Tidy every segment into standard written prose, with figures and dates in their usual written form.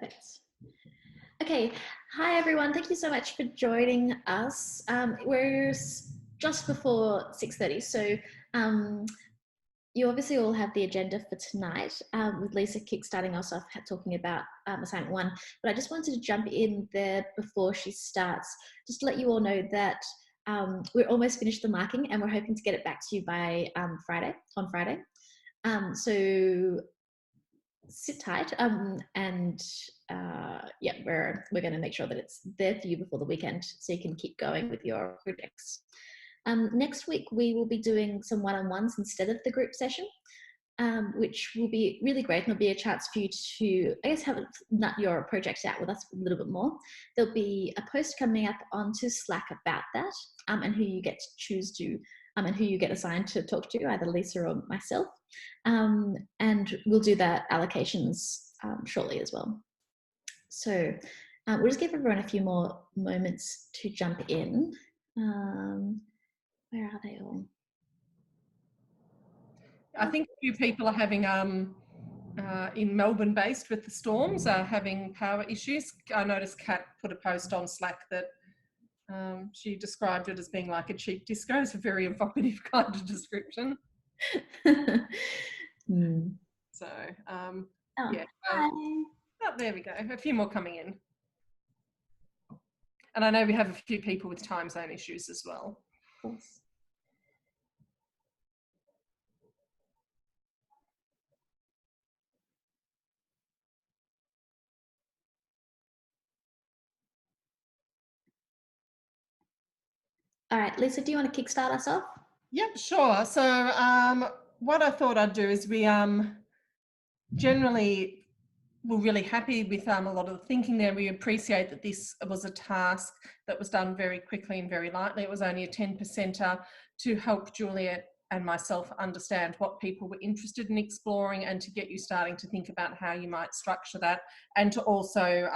Thanks. Okay, hi everyone. Thank you so much for joining us. We're just before 6:30, so um, you obviously all have the agenda for tonight, with Lisa kickstarting us off talking about assignment one. But I just wanted to jump in there before she starts, just to let you all know that we're almost finished the marking and we're hoping to get it back to you by Friday. So sit tight, and yeah, we're going to make sure that it's there for you before the weekend so you can keep going with your projects. Next week we will be doing some one-on-ones instead of the group session, which will be really great, and it'll be a chance for you to, I guess, have nut your project out with us a little bit more. There'll be a post coming up onto Slack about that, and who you get to choose to and who you get assigned to talk to, either Lisa or myself. And we'll do that allocations shortly as well. So we'll just give everyone a few more moments to jump in. Where are they all? I think a few people are having, in Melbourne based with the storms, are having power issues. I noticed Kat put a post on Slack that she described it as being like a cheap disco. It's a very evocative kind of description. So, yeah. Oh, there we go. A few more coming in. And I know we have a few people with time zone issues as well. Of course. All right, Lisa, do you want to kickstart us off? Yep, sure. So what I thought I'd do is we generally we're really happy with a lot of the thinking there. We appreciate that this was a task that was done very quickly and very lightly. It was only a 10%er to help Juliet and myself understand what people were interested in exploring and to get you starting to think about how you might structure that, and to also,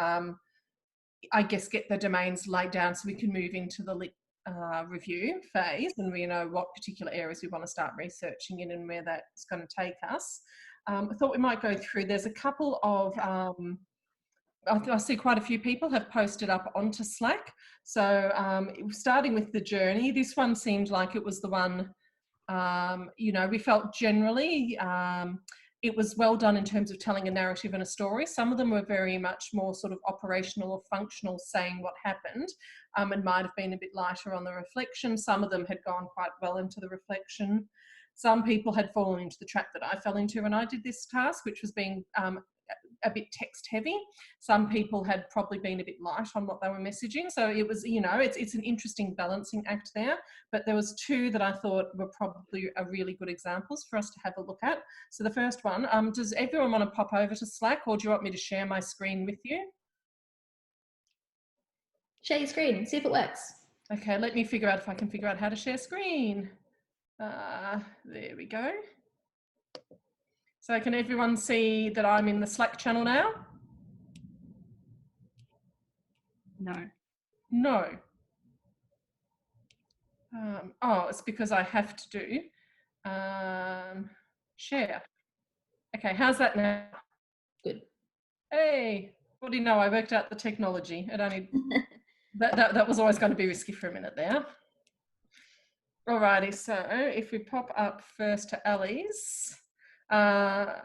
I guess, get the domains laid down so we can move into the review phase and we know what particular areas we want to start researching in and where that's going to take us. I thought we might go through, there's a couple of, I see quite a few people have posted up onto Slack. So starting with the journey, this one seemed like it was the one, you know, we felt generally it was well done in terms of telling a narrative and a story. Some of them were very much more sort of operational or functional, saying what happened, and might have been a bit lighter on the reflection. Some of them had gone quite well into the reflection. Some people had fallen into the trap that I fell into when I did this task, which was being a bit text heavy. Some people had probably been a bit light on what they were messaging. So it was, you know, it's an interesting balancing act there. But there was two that I thought were probably really good examples for us to have a look at. So the first one, does everyone want to pop over to Slack, or do you want me to share my screen with you? Share your screen, see if it works. Okay, let me figure out if I can figure out how to share screen. There we go. So can everyone see that I'm in the Slack channel now? No. No. Oh, it's because I have to do share. Okay, how's that now? Good. Hey, what do you know? I worked out the technology. It only that was always going to be risky for a minute there. Alrighty, so if we pop up first to Ellie's. Alrighty,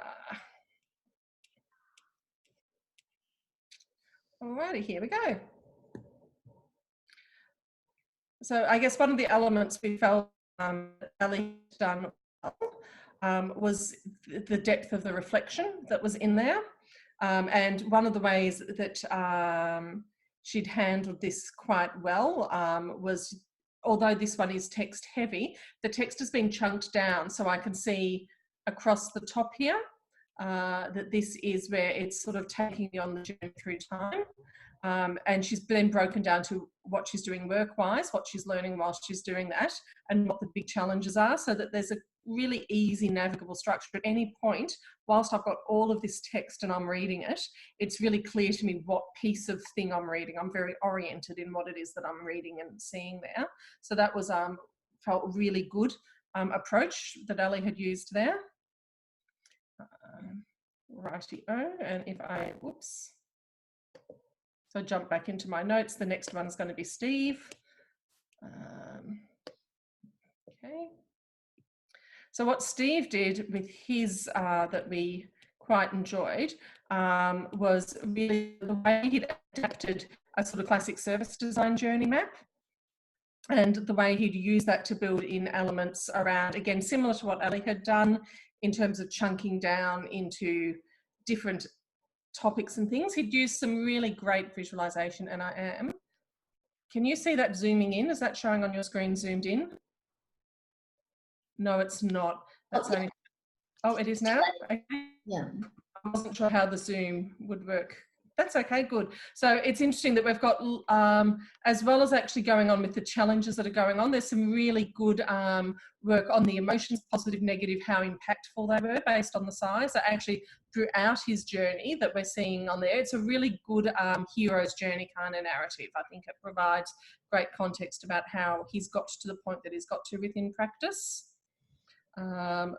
here we go. So I guess one of the elements we felt Ellie done well was the depth of the reflection that was in there. And one of the ways that she'd handled this quite well was, although this one is text heavy, the text has been chunked down so I can see across the top here that this is where it's sort of taking me on the journey through time. And she's then broken down to what she's doing work-wise, what she's learning while she's doing that, and what the big challenges are, so that there's a really easy navigable structure. At any point, whilst I've got all of this text and I'm reading it, it's really clear to me what piece of thing I'm reading. I'm very oriented in what it is that I'm reading and seeing there. So that was felt really good approach that Ellie had used there. Righty-o, and if I, whoops, I jump back into my notes, the next one is going to be Steve. Okay. So what Steve did with his that we quite enjoyed was really the way he'd adapted a sort of classic service design journey map, and the way he'd use that to build in elements around, again, similar to what Ali had done in terms of chunking down into different topics and things. He'd use some really great visualization, and can you see that zooming in? Is that showing on your screen zoomed in? No, it's not. That's only, oh, it is now? Okay. Yeah. I wasn't sure how the Zoom would work. That's okay, good. So it's interesting that we've got, as well as actually going on with the challenges that are going on, there's some really good work on the emotions, positive, negative, how impactful they were based on the size. So actually throughout his journey that we're seeing on there, it's a really good hero's journey kind of narrative. I think it provides great context about how he's got to the point that he's got to within practice.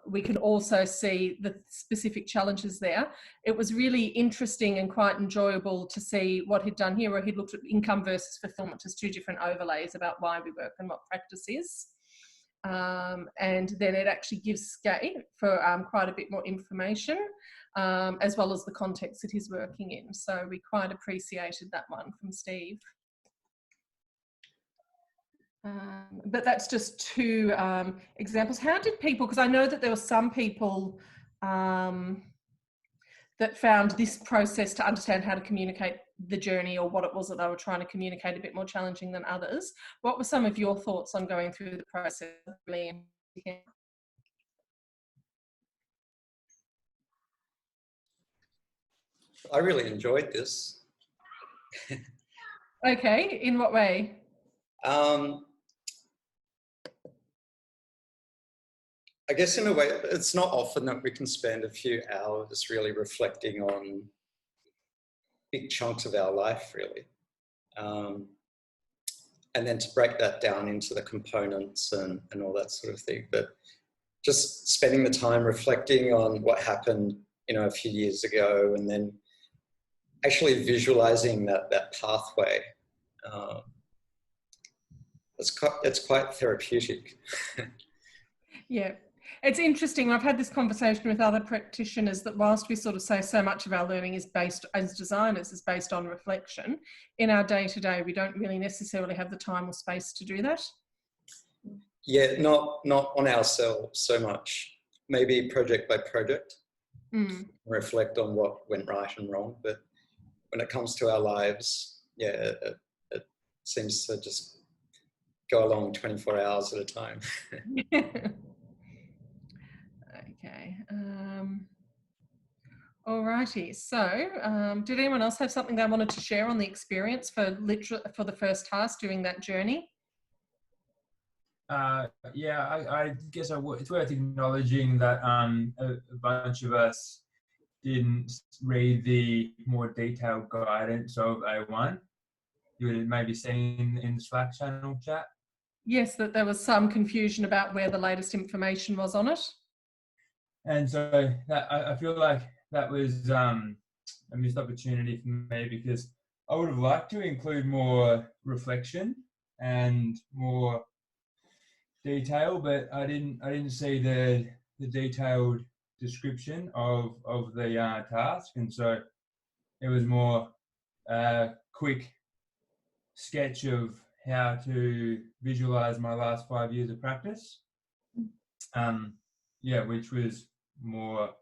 We can also see the specific challenges there. It was really interesting and quite enjoyable to see what he'd done here, where he'd looked at income versus fulfillment as two different overlays about why we work and what practice is. And then it actually gives Skye for quite a bit more information, as well as the context that he's working in. So we quite appreciated that one from Steve. But that's just two examples. How did people, because I know that there were some people that found this process to understand how to communicate the journey or what it was that they were trying to communicate a bit more challenging than others. What were some of your thoughts on going through the process? I really enjoyed this. Okay, in what way? I guess in a way, it's not often that we can spend a few hours really reflecting on big chunks of our life, really. And then to break that down into the components and all that sort of thing. But just spending the time reflecting on what happened, you know, a few years ago, and then actually visualizing that pathway. It's quite therapeutic. Yeah. It's interesting. I've had this conversation with other practitioners that whilst we sort of say so much of our learning is based, as designers, is based on reflection, in our day-to-day, we don't really necessarily have the time or space to do that. Yeah, not on ourselves so much. Maybe project by project, reflect on what went right and wrong. But when it comes to our lives, yeah, it seems to just go along 24 hours at a time. Okay. Alrighty. So, did anyone else have something they wanted to share on the experience for the first task doing that journey? Yeah, I guess it's worth acknowledging that a bunch of us didn't read the more detailed guidance of A1. You would have maybe seen in the Slack channel chat. Yes, that there was some confusion about where the latest information was on it. And so that, I feel like that was a missed opportunity for me, because I would have liked to include more reflection and more detail, but I didn't see the detailed description of the task, and so it was more a quick sketch of how to visualize my last 5 years of practice. Yeah, which was more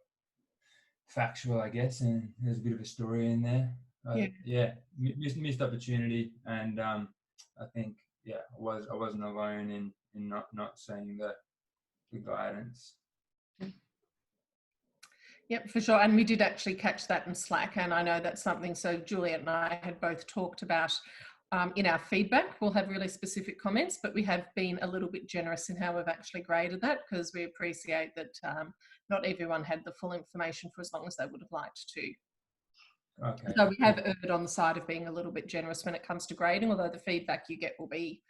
factual, I guess, and there's a bit of a story in there. Yeah, missed opportunity, and I think I wasn't alone in not seeing the guidance. Yep, for sure. And we did actually catch that in Slack, and I know that's something, so Juliet and I had both talked about in our feedback. We'll have really specific comments, but we have been a little bit generous in how we've actually graded that, because we appreciate that not everyone had the full information for as long as they would have liked to. Okay. So we have erred on the side of being a little bit generous when it comes to grading, although the feedback you get will be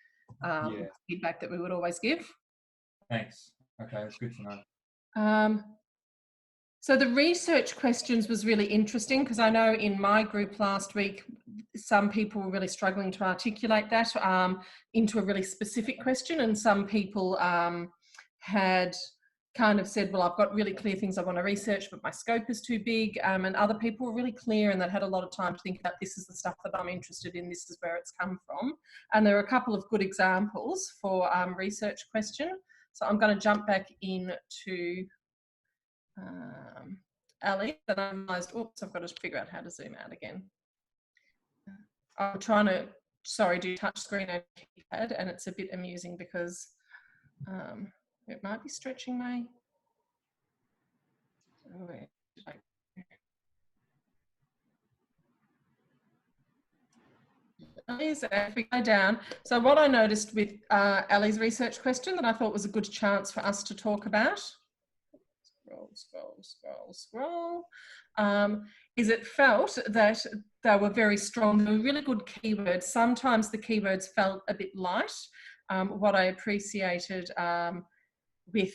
feedback that we would always give. Thanks. Okay, that's good to know. So the research questions was really interesting, because I know in my group last week, some people were really struggling to articulate that into a really specific question, and some people had kind of said, well, I've got really clear things I want to research, but my scope is too big. And other people were really clear and that had a lot of time to think about, this is the stuff that I'm interested in, this is where it's come from. And there are a couple of good examples for research question. So I'm going to jump back into Ali, and I realised, oops, I've got to figure out how to zoom out again. I'm trying to, sorry, do touch screen and keypad, and it's a bit amusing because it might be stretching my, if we go down. So what I noticed with Ali's research question that I thought was a good chance for us to talk about, scroll, is it felt that they were very strong. They were really good keywords. Sometimes the keywords felt a bit light. What I appreciated with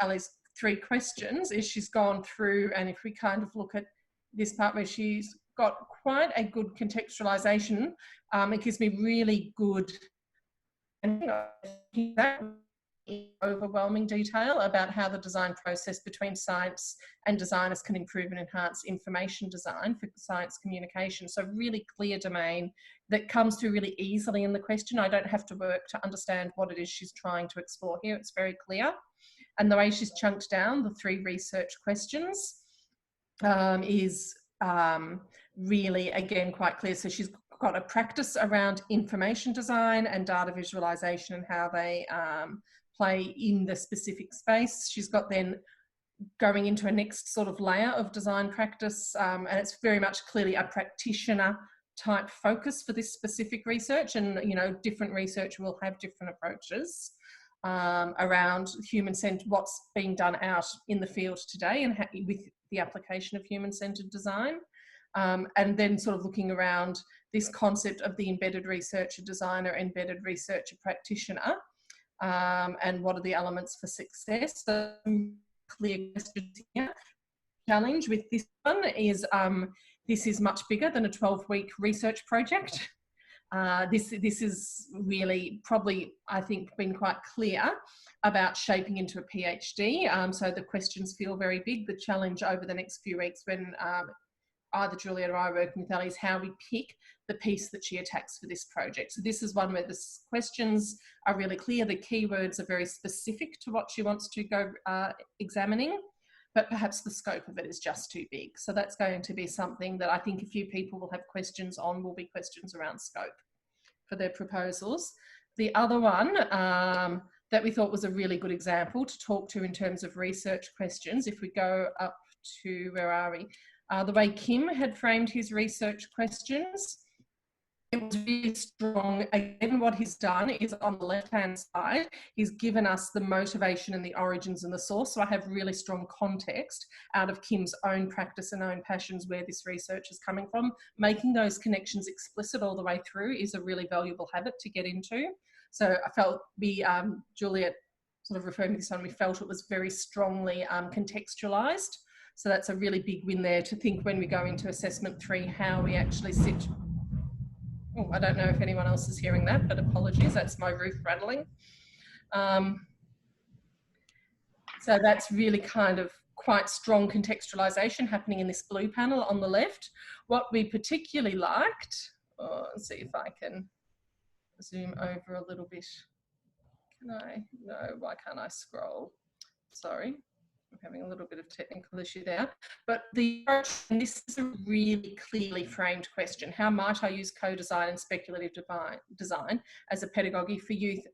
Ali's 3 questions is she's gone through, and if we kind of look at this part where she's got quite a good contextualization, it gives me really good and overwhelming detail about how the design process between science and designers can improve and enhance information design for science communication. So really clear domain that comes through really easily in the question. I don't have to work to understand what it is she's trying to explore here. It's very clear. And the way she's chunked down the 3 research questions is really, again, quite clear. So she's got a practice around information design and data visualization and how they play in the specific space. She's got then going into a next sort of layer of design practice, and it's very much clearly a practitioner type focus for this specific research. And, you know, different research will have different approaches around human-centered, what's being done out in the field today and with the application of human-centered design. And then sort of looking around this concept of the embedded researcher designer, embedded researcher practitioner, and what are the elements for success. So clear questions here. Challenge with this one is this is much bigger than a 12-week research project. This is really probably, I think, been quite clear about shaping into a PhD. So the questions feel very big. The challenge over the next few weeks when either Juliet or I are working with Ali is how we pick the piece that she attacks for this project. So this is one where the questions are really clear. The keywords are very specific to what she wants to go examining, but perhaps the scope of it is just too big. So that's going to be something that I think a few people will have questions on, will be questions around scope for their proposals. The other one that we thought was a really good example to talk to in terms of research questions, if we go up to, where are we? The way Kim had framed his research questions, it was really strong. Again, what he's done is on the left-hand side, he's given us the motivation and the origins and the source. So I have really strong context out of Kim's own practice and own passions where this research is coming from. Making those connections explicit all the way through is a really valuable habit to get into. So I felt Juliet sort of referring to this one, we felt it was very strongly contextualized. So that's a really big win there to think when we go into assessment 3, how we actually sit. Oh, I don't know if anyone else is hearing that, but apologies, that's my roof rattling. So that's really kind of quite strong contextualization happening in this blue panel on the left. What we particularly liked, let's see if I can zoom over a little bit. Can I? No, why can't I scroll? Sorry. I'm having a little bit of technical issue there, but and this is a really clearly framed question. How might I use co-design and speculative design as a pedagogy for youth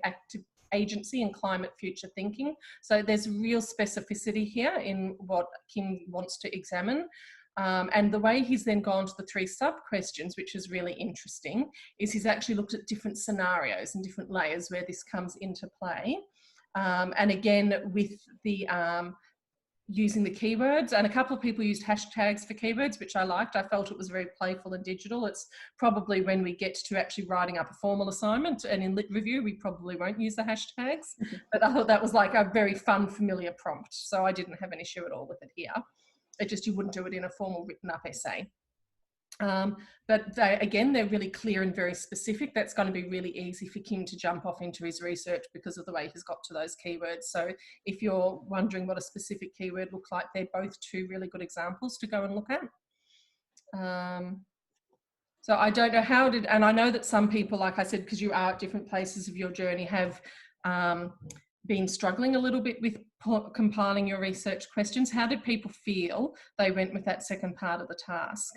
active agency and climate future thinking? So there's real specificity here in what Kim wants to examine. And the way he's then gone to the 3 sub-questions, which is really interesting, is he's actually looked at different scenarios and different layers where this comes into play. And again, with the using the keywords, and a couple of people used hashtags for keywords, which I liked. I felt it was very playful and digital. It's probably when we get to actually writing up a formal assignment, and in lit review, we probably won't use the hashtags, but I thought that was like a very fun, familiar prompt. So I didn't have an issue at all with it here. It just, you wouldn't do it in a formal written up essay. But they're really clear and very specific. That's going to be really easy for Kim to jump off into his research because of the way he's got to those keywords. So if you're wondering what a specific keyword looks like, they're both two really good examples to go and look at. So I don't know and I know that some people, like I said, because you are at different places of your journey, have been struggling a little bit with compiling your research questions. How did people feel they went with that second part of the task?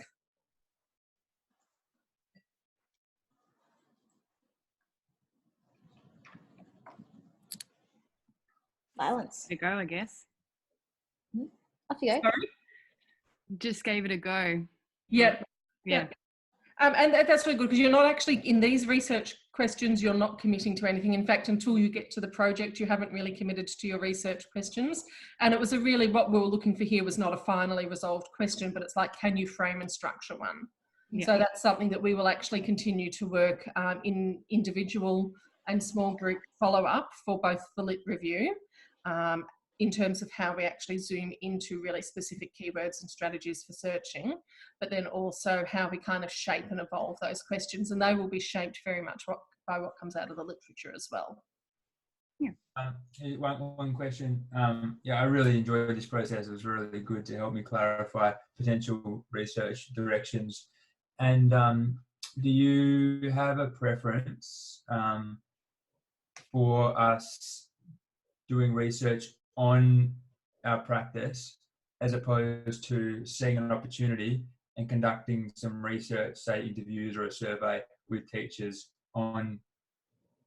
Silence. To go, I guess. Off you go. Sorry? Just gave it a go. Yeah. Yeah. And that's really good, because you're not actually, in these research questions, you're not committing to anything. In fact, until you get to the project, you haven't really committed to your research questions. And it was what we were looking for here was not a finally resolved question, but it's like, can you frame and structure one? Yeah. So that's something that we will actually continue to work in individual and small group follow-up for both the Lit Review, in terms of how we actually zoom into really specific keywords and strategies for searching, but then also how we kind of shape and evolve those questions. And they will be shaped very much by what comes out of the literature as well. Yeah. One question. Yeah, I really enjoyed this process. It was really good to help me clarify potential research directions. And do you have a preference for us doing research on our practice as opposed to seeing an opportunity and conducting some research, say interviews or a survey with teachers on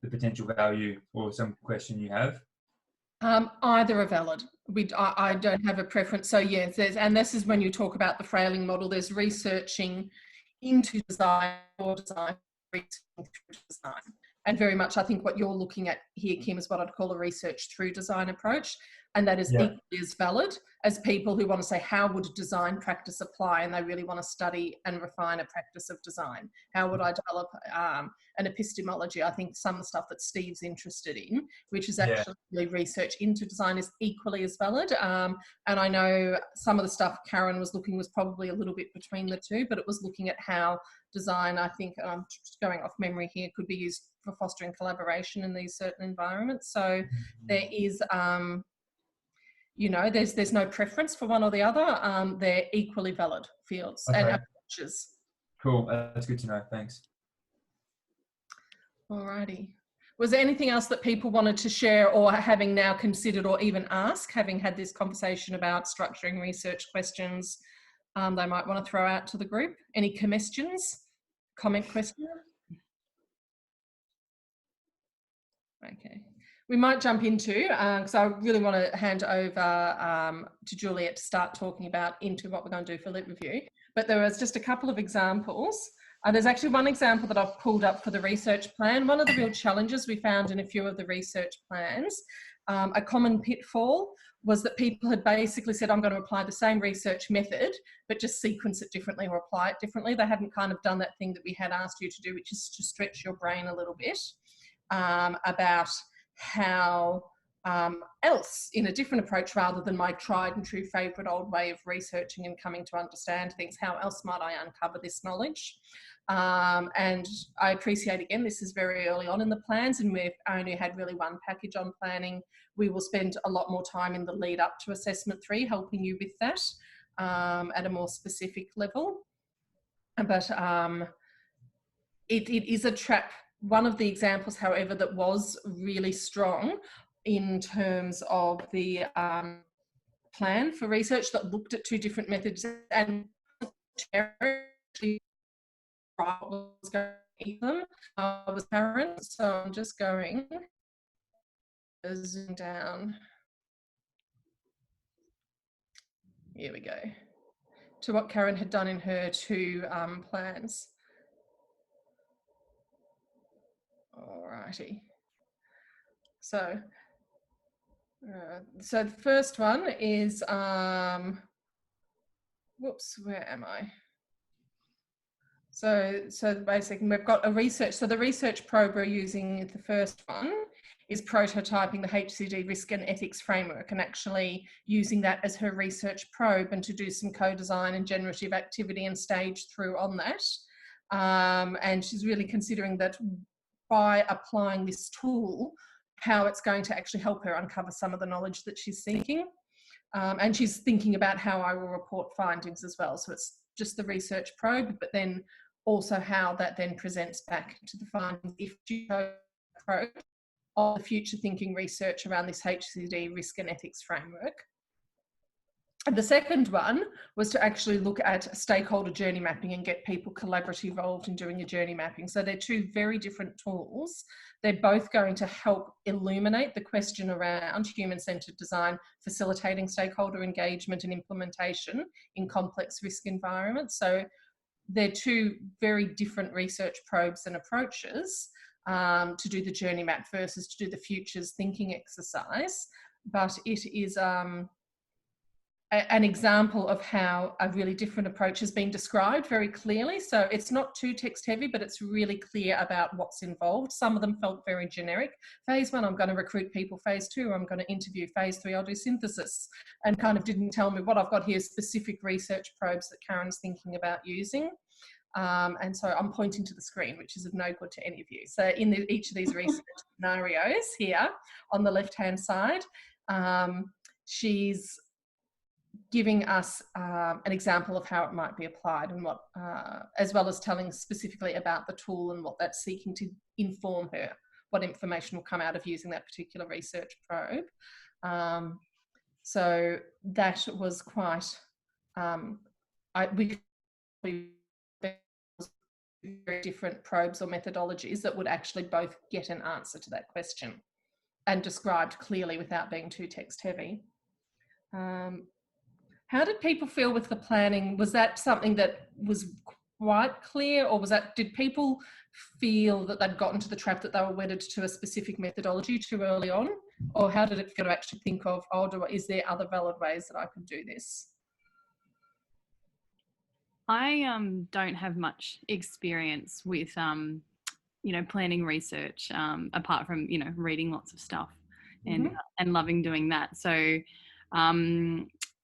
the potential value or some question you have? Either are valid. I don't have a preference. So yes, and this is when you talk about the Frayling model, there's researching into design or design, researching through design. And very much, I think what you're looking at here, Kim, is what I'd call a research through design approach. And that is equally as valid as people who want to say, how would design practice apply? And they really want to study and refine a practice of design. How would I develop an epistemology? I think some of the stuff that Steve's interested in, which is actually research into design, is equally as valid. And I know some of the stuff Karen was looking was probably a little bit between the two, but it was looking at how design, I think, I'm just going off memory here, could be used for fostering collaboration in these certain environments. So there is, you know, there's no preference for one or the other. They're equally valid fields and approaches. Cool, that's good to know. Thanks. Alrighty. Was there anything else that people wanted to share, or having now considered or even ask, having had this conversation about structuring research questions, they might want to throw out to the group? Any comment question? Okay. We might jump into, because I really want to hand over to Juliet to start talking about into what we're going to do for Lit Review. But there was just a couple of examples. There's actually one example that I've pulled up for the research plan. One of the real challenges we found in a few of the research plans, a common pitfall was that people had basically said, I'm going to apply the same research method, but just sequence it differently or apply it differently. They hadn't kind of done that thing that we had asked you to do, which is to stretch your brain a little bit about how else, in a different approach rather than my tried and true favourite old way of researching and coming to understand things, how else might I uncover this knowledge? And I appreciate, again, this is very early on in the plans and we've only had really one package on planning. We will spend a lot more time in the lead up to assessment 3 helping you with that at a more specific level. But it is a trap. One of the examples, however, that was really strong in terms of the plan for research that looked at 2 different methods and actually was going to them was Karen. So I'm just going to zoom down. Here we go. To what Karen had done in her 2 plans. Alrighty. So the first one is, whoops, where am I? So basically we've got a research, so the research probe we're using, the first one is prototyping the HCD risk and ethics framework and actually using that as her research probe and to do some co-design and generative activity and stage through on that. And she's really considering that by applying this tool, how it's going to actually help her uncover some of the knowledge that she's seeking. And she's thinking about how I will report findings as well. So it's just the research probe, but then also how that then presents back to the findings if she probe of the future thinking research around this HCD risk and ethics framework. And the second one was to actually look at stakeholder journey mapping and get people collaboratively involved in doing a journey mapping. So they're two very different tools. They're both going to help illuminate the question around human-centered design, facilitating stakeholder engagement and implementation in complex risk environments. So they're two very different research probes and approaches to do the journey map versus to do the futures thinking exercise. But it is an example of how a really different approach has been described very clearly. So it's not too text heavy, but it's really clear about what's involved. Some of them felt very generic. Phase 1, I'm going to recruit people. Phase 2, I'm going to interview. Phase 3, I'll do synthesis, and kind of didn't tell me what I've got here, specific research probes that Karen's thinking about using. And so I'm pointing to the screen, which is of no good to any of you. So in each of these research scenarios here on the left-hand side, she's giving us an example of how it might be applied and what, as well as telling specifically about the tool and what that's seeking to inform her, what information will come out of using that particular research probe. So that was quite, we very different probes or methodologies that would actually both get an answer to that question and described clearly without being too text heavy. How did people feel with the planning? Was that something that was quite clear, or did people feel that they'd gotten to the trap that they were wedded to a specific methodology too early on? Or how did it feel to actually think of, is there other valid ways that I could do this? I don't have much experience with, planning research, apart from, reading lots of stuff and loving doing that. So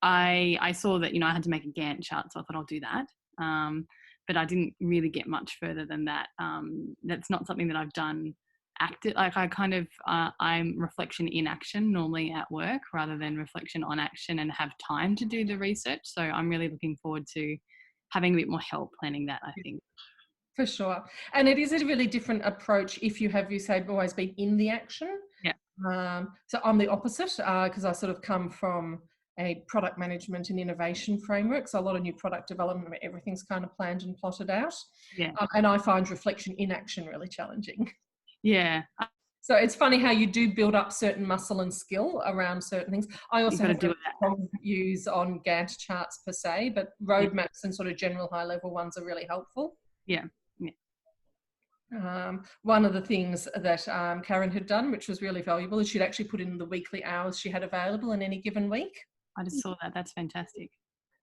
I saw that, I had to make a Gantt chart, so I thought I'll do that. But I didn't really get much further than that. That's not something that I've done active. Like I'm reflection in action normally at work rather than reflection on action and have time to do the research. So I'm really looking forward to having a bit more help planning that, I think. For sure. And it is a really different approach if you have, always been in the action. Yeah. So I'm the opposite because I sort of come from a product management and innovation framework. So a lot of new product development where everything's kind of planned and plotted out. Yeah. And I find reflection in action really challenging. Yeah. So it's funny how you do build up certain muscle and skill around certain things. I also have strong views on Gantt charts per se, but roadmaps and sort of general high level ones are really helpful. Yeah. One of the things that Karen had done, which was really valuable, is she'd actually put in the weekly hours she had available in any given week. I just saw that. That's fantastic.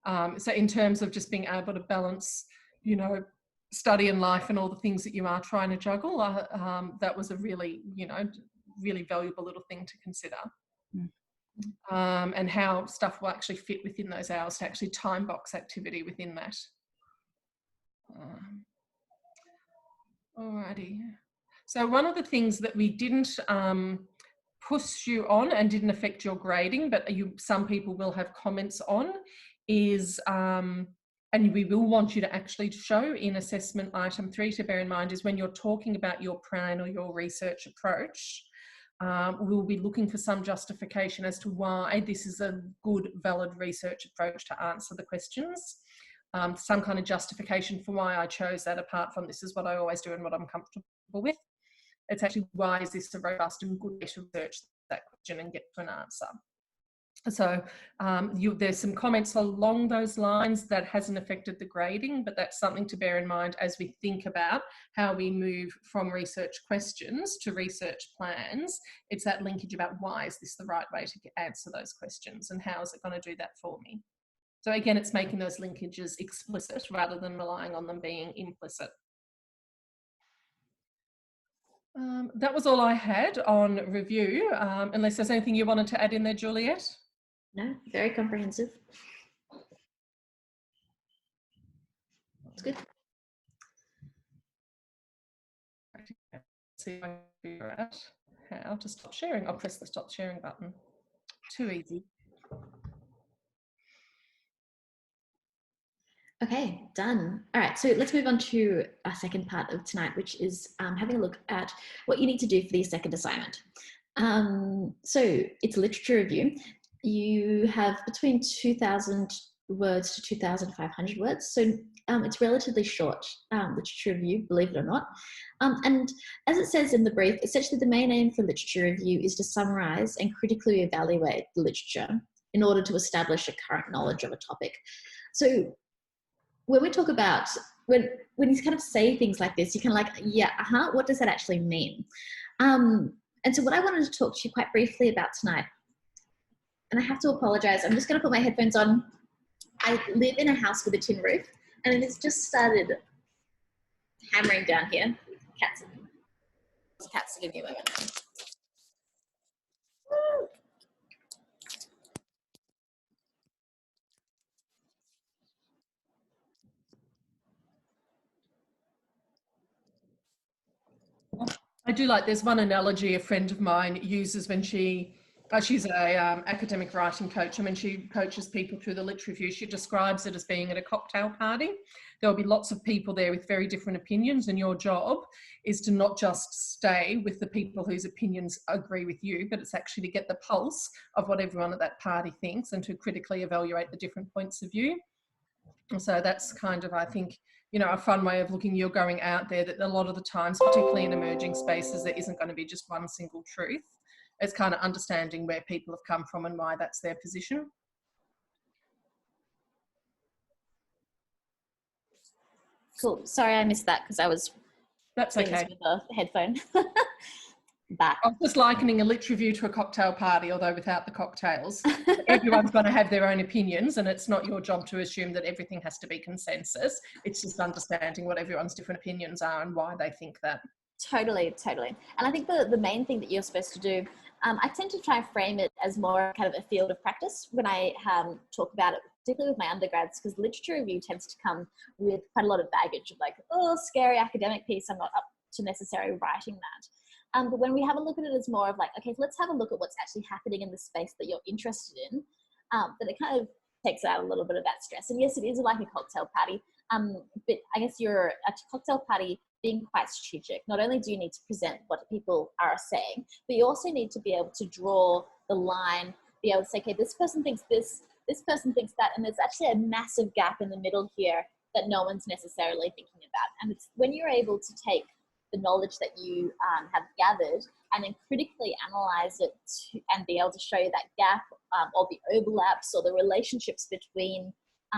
So in terms of just being able to balance, study and life and all the things that you are trying to juggle, that was a really, really valuable little thing to consider. And how stuff will actually fit within those hours to actually time box activity within that. Alrighty. So one of the things that we didn't push you on and didn't affect your grading, but some people will have comments on, is and we will want you to actually show in assessment item 3 to bear in mind, is when you're talking about your plan or your research approach, we'll be looking for some justification as to why this is a good, valid research approach to answer the questions. Some kind of justification for why I chose that, apart from this is what I always do and what I'm comfortable with. It's actually, why is this a robust and good way to research that question and get to an answer? So there's some comments along those lines that hasn't affected the grading, but that's something to bear in mind as we think about how we move from research questions to research plans. It's that linkage about why is this the right way to answer those questions and how is it going to do that for me? So again, it's making those linkages explicit rather than relying on them being implicit. That was all I had on review, unless there's anything you wanted to add in there, Juliet. No, very comprehensive. It's good. See if I can figure out how to stop sharing. I'll press the stop sharing button. Too easy. Okay, done. All right, so let's move on to our second part of tonight, which is having a look at what you need to do for the second assignment. So it's a literature review. You have between 2,000 words to 2,500 words. So it's relatively short literature review, believe it or not. And as it says in the brief, essentially the main aim for literature review is to summarize and critically evaluate the literature in order to establish a current knowledge of a topic. So when we talk about, when you kind of say things like this, you can like, yeah, what does that actually mean? And so what I wanted to talk to you quite briefly about tonight, and I have to apologize, I'm just going to put my headphones on. I live in a house with a tin roof, and it's just started hammering down here. Cats are giving me a moment. I do like, there's one analogy a friend of mine uses when she's a academic writing coach, and when she coaches people through the literature review, she describes it as being at a cocktail party. There'll be lots of people there with very different opinions, and your job is to not just stay with the people whose opinions agree with you, but it's actually to get the pulse of what everyone at that party thinks and to critically evaluate the different points of view. And so that's kind of, I think, you know, a fun way of looking. You're going out there that a lot of the times, particularly in emerging spaces, there isn't going to be just one single truth. It's kind of understanding where people have come from and why that's their position. Cool. Sorry, I missed that because I was. That's okay. With a headphone. Back. I'm just likening a lit review to a cocktail party, although without the cocktails. Everyone's going to have their own opinions, and it's not your job to assume that everything has to be consensus. It's just understanding what everyone's different opinions are and why they think that. Totally. And I think the main thing that you're supposed to do, I tend to try and frame it as more kind of a field of practice when I talk about it, particularly with my undergrads, because literature review tends to come with quite a lot of baggage of like, oh, scary academic piece, I'm not up to necessarily writing that. But when we have a look at it as more of like, okay, let's have a look at what's actually happening in the space that you're interested in, then it kind of takes out a little bit of that stress. And yes, it is like a cocktail party, but I guess you're at a cocktail party being quite strategic. Not only do you need to present what people are saying, but you also need to be able to draw the line, be able to say, okay, this person thinks this person thinks that, and there's actually a massive gap in the middle here that no one's necessarily thinking about. And it's when you're able to take the knowledge that you have gathered and then critically analyze it and be able to show you that gap or the overlaps or the relationships between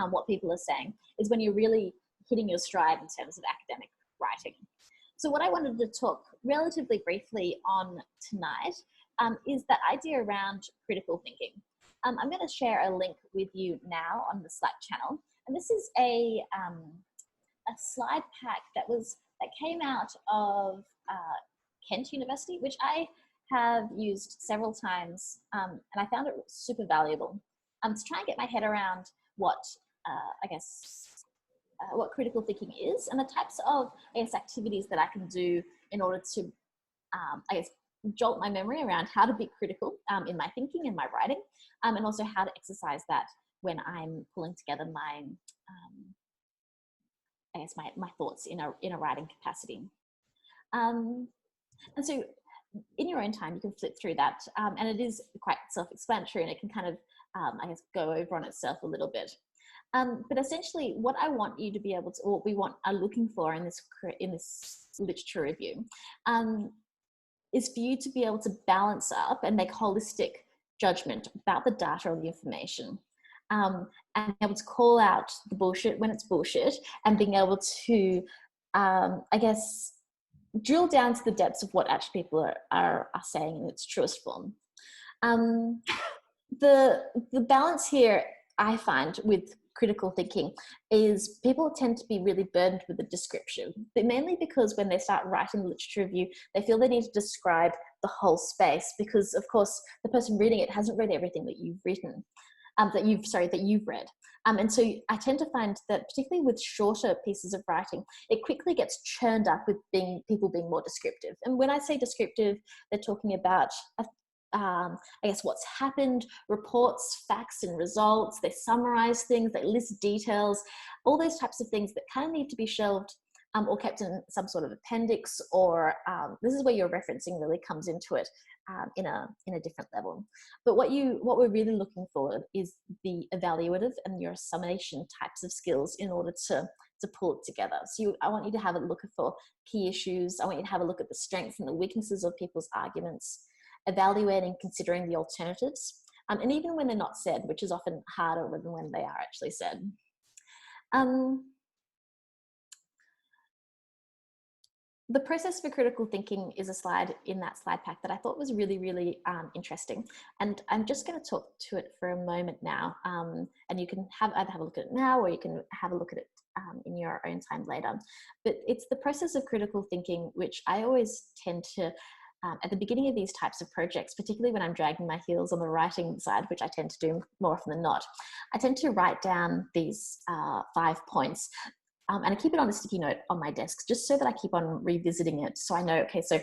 what people are saying is when you're really hitting your stride in terms of academic writing. So what I wanted to talk relatively briefly on tonight is that idea around critical thinking. I'm going to share a link with you now on the Slack channel, and this is a slide pack that came out of Kent University, which I have used several times, and I found it super valuable to try and get my head around what what critical thinking is and the types of activities that I can do in order to jolt my memory around how to be critical in my thinking and my writing, and also how to exercise that when I'm pulling together my my thoughts in a writing capacity. And so in your own time, you can flip through that, and it is quite self-explanatory, and it can kind of go over on itself a little bit. But essentially, what I want you to be able to, or what we are looking for in this literature review, is for you to be able to balance up and make holistic judgment about the data or the information, and be able to call out the bullshit when it's bullshit, and being able to, drill down to the depths of what actually people are saying in its truest form. The balance here, I find, with critical thinking is people tend to be really burdened with the description, but mainly because when they start writing literature review, they feel they need to describe the whole space because, of course, the person reading it hasn't read everything that you've written, that you've read. And so I tend to find that particularly with shorter pieces of writing, it quickly gets churned up with people being more descriptive. And when I say descriptive, they're talking about I guess what's happened, reports, facts and results. They summarize things, they list details, all those types of things that kind of need to be shelved or kept in some sort of appendix, or this is where your referencing really comes into it in a different level. But what we're really looking for is the evaluative and your summation types of skills in order to pull it together. So I want you to have a look for key issues. I want you to have a look at the strengths and the weaknesses of people's arguments, evaluating, considering the alternatives, and even when they're not said, which is often harder than when they are actually said. The process for critical thinking is a slide in that slide pack that I thought was really, really interesting. And I'm just going to talk to it for a moment now. And you can either have a look at it now, or you can have a look at it in your own time later. But it's the process of critical thinking, which I always tend to, at the beginning of these types of projects, particularly when I'm dragging my heels on the writing side, which I tend to do more often than not, I tend to write down these 5 points. And I keep it on a sticky note on my desk, just so that I keep on revisiting it. So I know, okay, so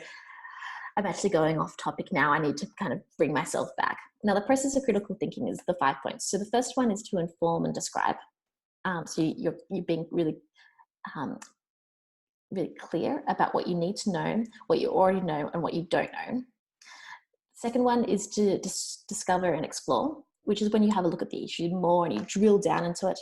I'm actually going off topic now. I need to kind of bring myself back. Now, the process of critical thinking is the 5 points. So the first one is to inform and describe. So you're being really really clear about what you need to know, what you already know, and what you don't know. Second one is to discover and explore, which is when you have a look at the issue more and you drill down into it.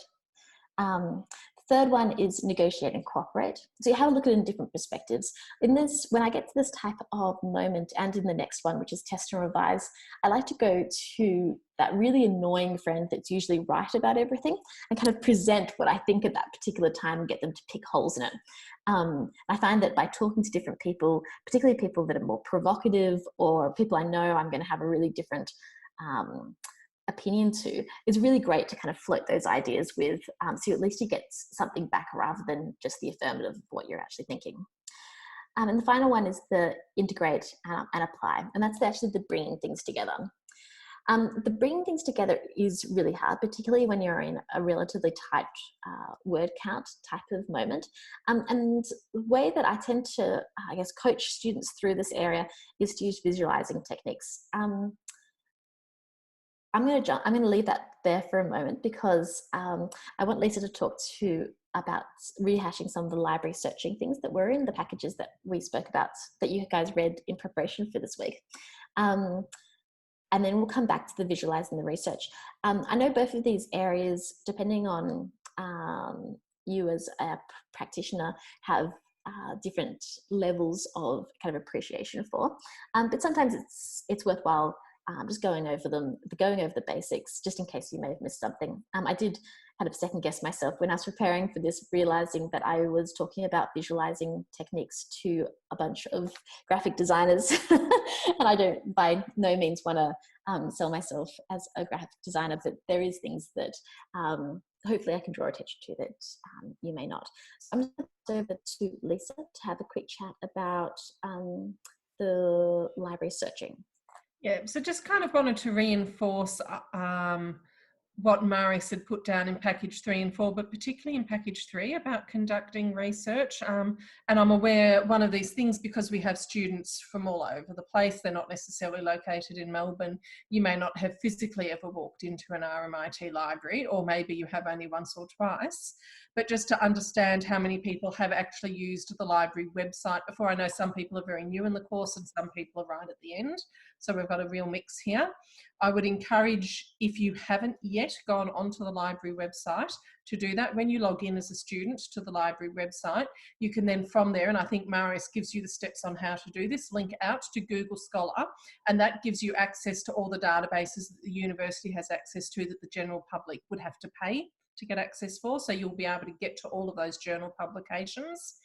Third one is negotiate and cooperate. So you have a look at it in different perspectives. In this, when I get to this type of moment, and in the next one, which is test and revise, I like to go to that really annoying friend that's usually right about everything and kind of present what I think at that particular time and get them to pick holes in it. I find that by talking to different people, particularly people that are more provocative or people I know I'm going to have a really different opinion to, it's really great to kind of float those ideas with, so at least you get something back rather than just the affirmative of what you're actually thinking. And the final one is the integrate and apply, and that's actually the bringing things together. The bringing things together is really hard, particularly when you're in a relatively tight word count type of moment. And the way that I tend to, I guess, coach students through this area is to use visualizing techniques. I'm going to leave that there for a moment because I want Lisa to talk about rehashing some of the library searching things that were in the packages that we spoke about, that you guys read in preparation for this week. And then we'll come back to the visualizing the research. I know both of these areas, depending on you as a practitioner, have different levels of kind of appreciation for, but sometimes it's worthwhile just going over the basics, just in case you may have missed something. I did kind of second guess myself when I was preparing for this, realizing that I was talking about visualizing techniques to a bunch of graphic designers. And I don't by no means want to sell myself as a graphic designer, but there is things that hopefully I can draw attention to that you may not. So I'm going to go over to Lisa to have a quick chat about the library searching. Yeah, so just kind of wanted to reinforce what Marius had put down in package 3 and 4, but particularly in package 3 about conducting research. And I'm aware one of these things, because we have students from all over the place, they're not necessarily located in Melbourne. You may not have physically ever walked into an RMIT library, or maybe you have only once or twice. But just to understand how many people have actually used the library website before. I know some people are very new in the course and some people are right at the end. So we've got a real mix here. I would encourage, if you haven't yet gone onto the library website, to do that. When you log in as a student to the library website, you can then from there, and I think Marius gives you the steps on how to do this, link out to Google Scholar, and that gives you access to all the databases that the university has access to that the general public would have to pay to get access for. So you'll be able to get to all of those journal publications.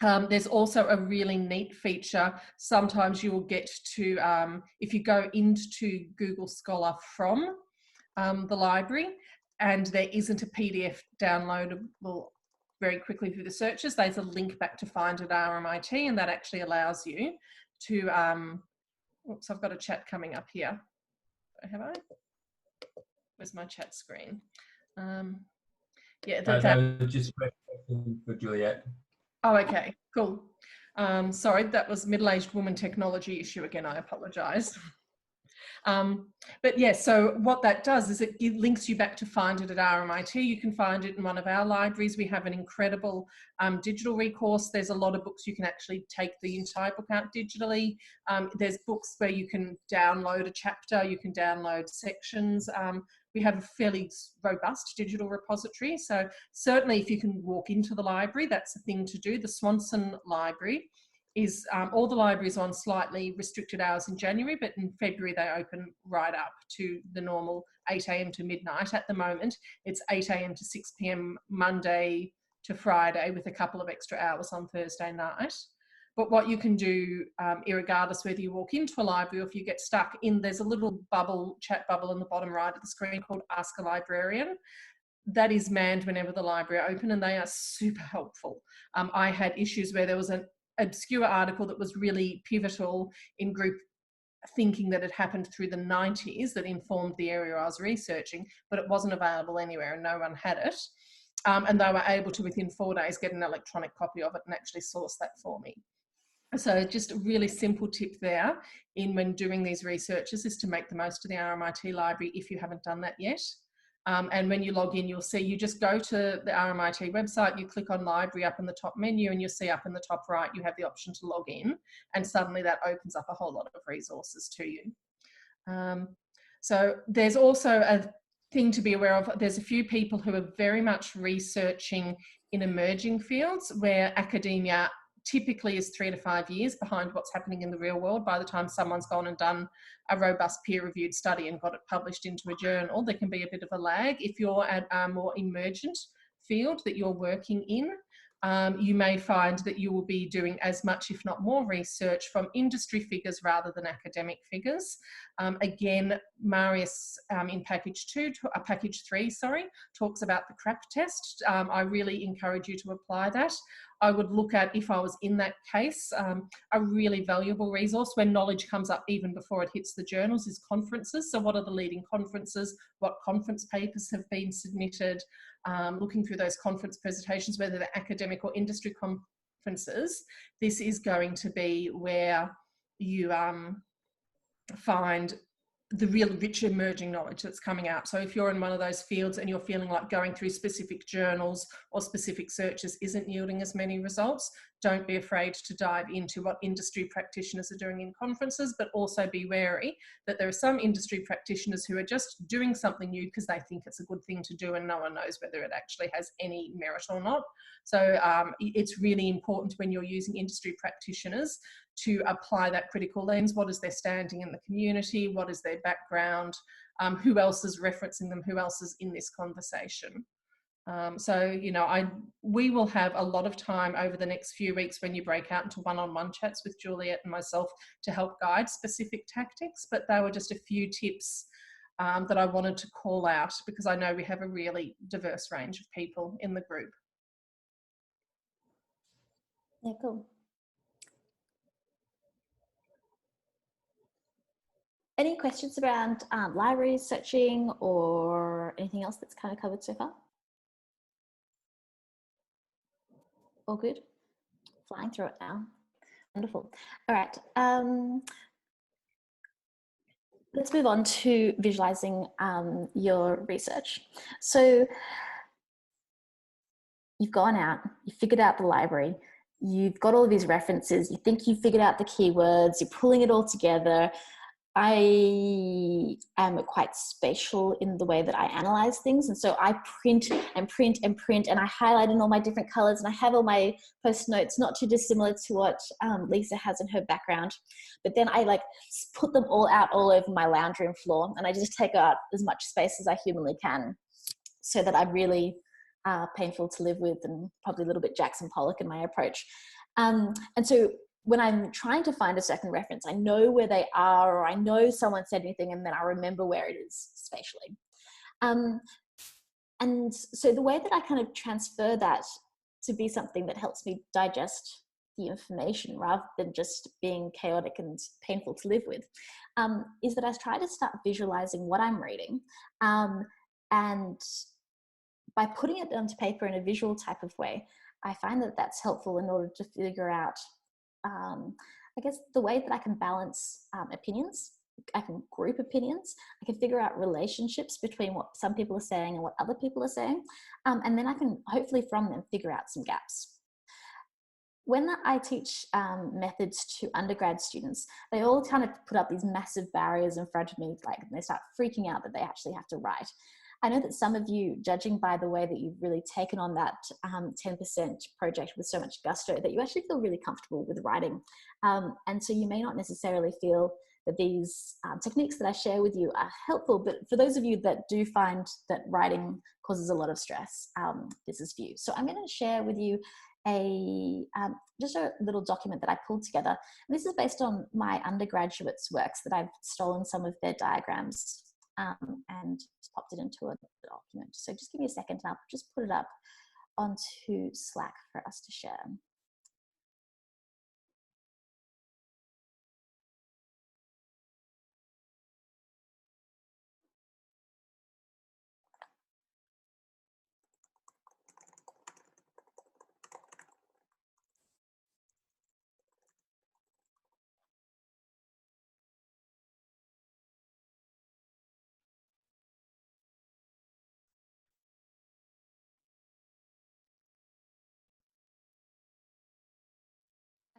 There's also a really neat feature. Sometimes you will get to, if you go into Google Scholar from the library, and there isn't a PDF downloadable very quickly through the searches, there's a link back to Find at RMIT, and that actually allows you to, oops, I've got a chat coming up here. Have I? Where's my chat screen? Yeah, that was just a question for Juliet. Oh, okay, cool. Sorry, that was middle-aged woman technology issue again, I apologise. But yeah, so what that does is it links you back to Find It at RMIT. You can find it in one of our libraries. We have an incredible digital recourse. There's a lot of books you can actually take the entire book out digitally. There's books where you can download a chapter, you can download sections. We have a fairly robust digital repository. So certainly if you can walk into the library, that's the thing to do. The Swanson Library is all the libraries on slightly restricted hours in January, but in February they open right up to the normal 8 a.m. to midnight. At the moment, it's 8 a.m. to 6 p.m. Monday to Friday with a couple of extra hours on Thursday night. But what you can do, irregardless whether you walk into a library or if you get stuck in, there's a little bubble, chat bubble in the bottom right of the screen called Ask a Librarian. That is manned whenever the library open, and they are super helpful. I had issues where there was an obscure article that was really pivotal in group thinking that had happened through the 90s that informed the area I was researching, but it wasn't available anywhere and no one had it. And they were able to, within 4 days, get an electronic copy of it and actually source that for me. So just a really simple tip there in when doing these researches is to make the most of the RMIT library if you haven't done that yet. And when you log in, you'll see, you just go to the RMIT website, you click on library up in the top menu, and you'll see up in the top right, you have the option to log in, and suddenly that opens up a whole lot of resources to you. So there's also a thing to be aware of. There's a few people who are very much researching in emerging fields where academia typically is 3 to 5 years behind what's happening in the real world. By the time someone's gone and done a robust peer-reviewed study and got it published into a journal, there can be a bit of a lag. If you're at a more emergent field that you're working in, you may find that you will be doing as much, if not more, research from industry figures rather than academic figures. Again, Marius in package 3, talks about the CRAP test. I really encourage you to apply that. I would look at, if I was in that case, a really valuable resource when knowledge comes up even before it hits the journals is conferences. So what are the leading conferences? What conference papers have been submitted? Looking through those conference presentations, whether they're academic or industry conferences, this is going to be where you find the real rich emerging knowledge that's coming out. So if you're in one of those fields and you're feeling like going through specific journals or specific searches isn't yielding as many results, don't be afraid to dive into what industry practitioners are doing in conferences, but also be wary that there are some industry practitioners who are just doing something new because they think it's a good thing to do and no one knows whether it actually has any merit or not. So it's really important when you're using industry practitioners to apply that critical lens. What is their standing in the community? What is their background? Who else is referencing them? Who else is in this conversation? So, you know, we will have a lot of time over the next few weeks when you break out into one-on-one chats with Juliet and myself to help guide specific tactics, but they were just a few tips that I wanted to call out because I know we have a really diverse range of people in the group. Yeah, cool. Any questions around libraries, searching, or anything else that's kind of covered so far? All good? Flying through it now. Wonderful. All right. Let's move on to visualizing your research. So you've gone out, you figured out the library, you've got all of these references, you think you've figured out the keywords, you're pulling it all together. I am quite spatial in the way that I analyze things. And so I print and print and print, and I highlight in all my different colors, and I have all my post notes, not too dissimilar to what Lisa has in her background. But then I like put them all out all over my lounge room floor, and I just take out as much space as I humanly can so that I'm really painful to live with and probably a little bit Jackson Pollock in my approach. And so when I'm trying to find a second reference, I know where they are, or I know someone said anything, and then I remember where it is spatially. And so the way that I kind of transfer that to be something that helps me digest the information rather than just being chaotic and painful to live with, is that I try to start visualizing what I'm reading. And by putting it onto paper in a visual type of way, I find that that's helpful in order to figure out, I guess, the way that I can balance opinions. I can group opinions. I can figure out relationships between what some people are saying and what other people are saying. And then I can hopefully from them figure out some gaps. When I teach methods to undergrad students, they all kind of put up these massive barriers in front of me, like they start freaking out that they actually have to write. I know that some of you, judging by the way that you've really taken on that 10% project with so much gusto, that you actually feel really comfortable with writing. And so you may not necessarily feel that these techniques that I share with you are helpful, but for those of you that do find that writing causes a lot of stress, this is for you. So I'm going to share with you just a little document that I pulled together. And this is based on my undergraduates' works that I've stolen some of their diagrams and just popped it into a document. So just give me a second and I'll just put it up onto Slack for us to share.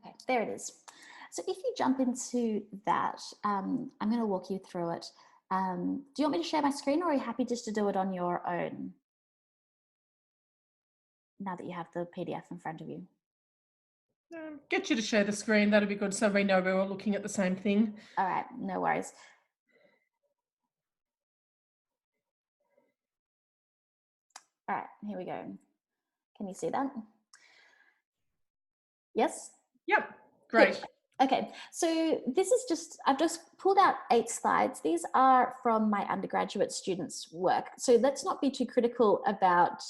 Okay, there it is. So if you jump into that, I'm going to walk you through it. Do you want me to share my screen, or are you happy just to do it on your own now that you have the PDF in front of you? Get you to share the screen. That'll be good so we know we're all looking at the same thing. All right, no worries. All right, here we go. Can you see that? Yes? Yep, great. Good. Okay, so this is just, I've just pulled out 8 slides. These are from my undergraduate students' work. So let's not be too critical about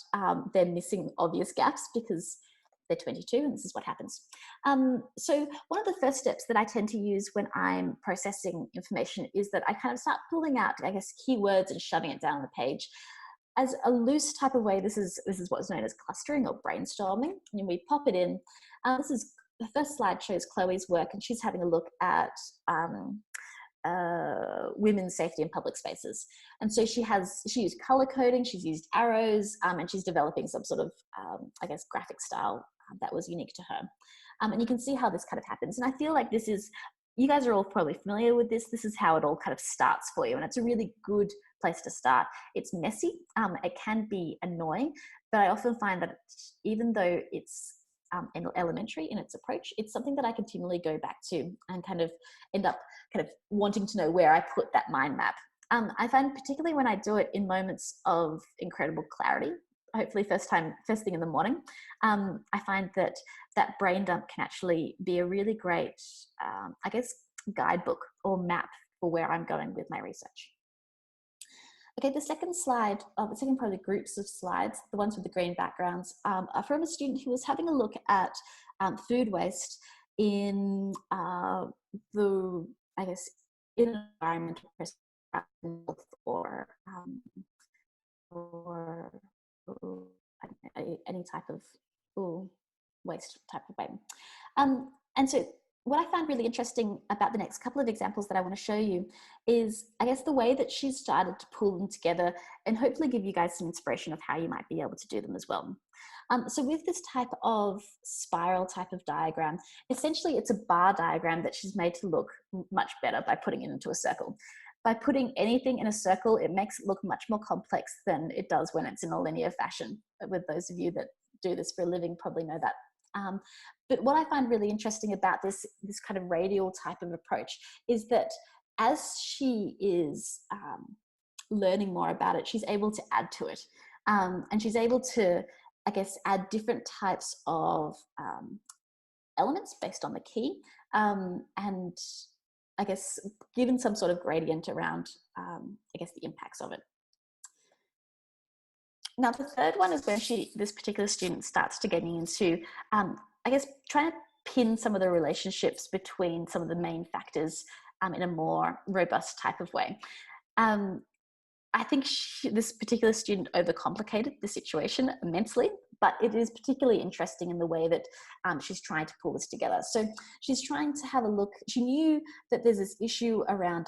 them missing obvious gaps, because they're 22 and this is what happens. So one of the first steps that I tend to use when I'm processing information is that I kind of start pulling out, I guess, keywords and shoving it down the page. As a loose type of way, this is what's known as clustering or brainstorming. And we pop it in. This is the first slide shows Chloe's work, and she's having a look at women's safety in public spaces. And so she used color coding, she's used arrows, and she's developing some sort of, I guess, graphic style that was unique to her. And you can see how this kind of happens. And I feel like this is, you guys are all probably familiar with this. This is how it all kind of starts for you. And it's a really good place to start. It's messy. It can be annoying, but I often find that even though it's elementary in its approach, it's something that I continually go back to and kind of end up kind of wanting to know where I put that mind map. I find particularly when I do it in moments of incredible clarity, hopefully first thing in the morning, I find that brain dump can actually be a really great, I guess, guidebook or map for where I'm going with my research. Okay, the second slide, the second part of the groups of slides, the ones with the green backgrounds, are from a student who was having a look at food waste in the, I guess, in an environment or any type of waste type of way. And so what I found really interesting about the next couple of examples that I want to show you is, I guess, the way that she's started to pull them together and hopefully give you guys some inspiration of how you might be able to do them as well. So with this type of spiral type of diagram, essentially it's a bar diagram that she's made to look much better by putting it into a circle. By putting anything in a circle, it makes it look much more complex than it does when it's in a linear fashion. With those of you that do this for a living probably know that. But what I find really interesting about this kind of radial type of approach is that as she is learning more about it, she's able to add to it. And she's able to, I guess, add different types of elements based on the key. And I guess given some sort of gradient around, I guess, the impacts of it. Now, the third one is when this particular student starts to getting into, I guess, trying to pin some of the relationships between some of the main factors in a more robust type of way. I think this particular student overcomplicated the situation immensely, but it is particularly interesting in the way that she's trying to pull this together. So she's trying to have a look. She knew that there's this issue around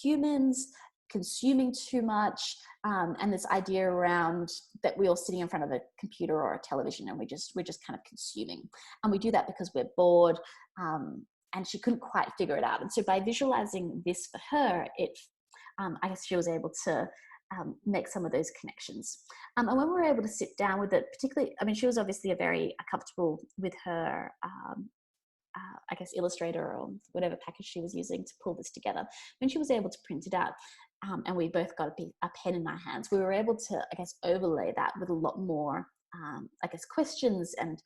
humans consuming too much, and this idea around that we're all sitting in front of a computer or a television and we're just kind of consuming, and we do that because we're bored, and she couldn't quite figure it out. And so by visualizing this for her, I guess she was able to make some of those connections. And when we were able to sit down with it, particularly, I mean, she was obviously very comfortable with her I guess Illustrator or whatever package she was using to pull this together. When she was able to print it out, and we both got a pen in our hands, we were able to, I guess, overlay that with a lot more, I guess, questions and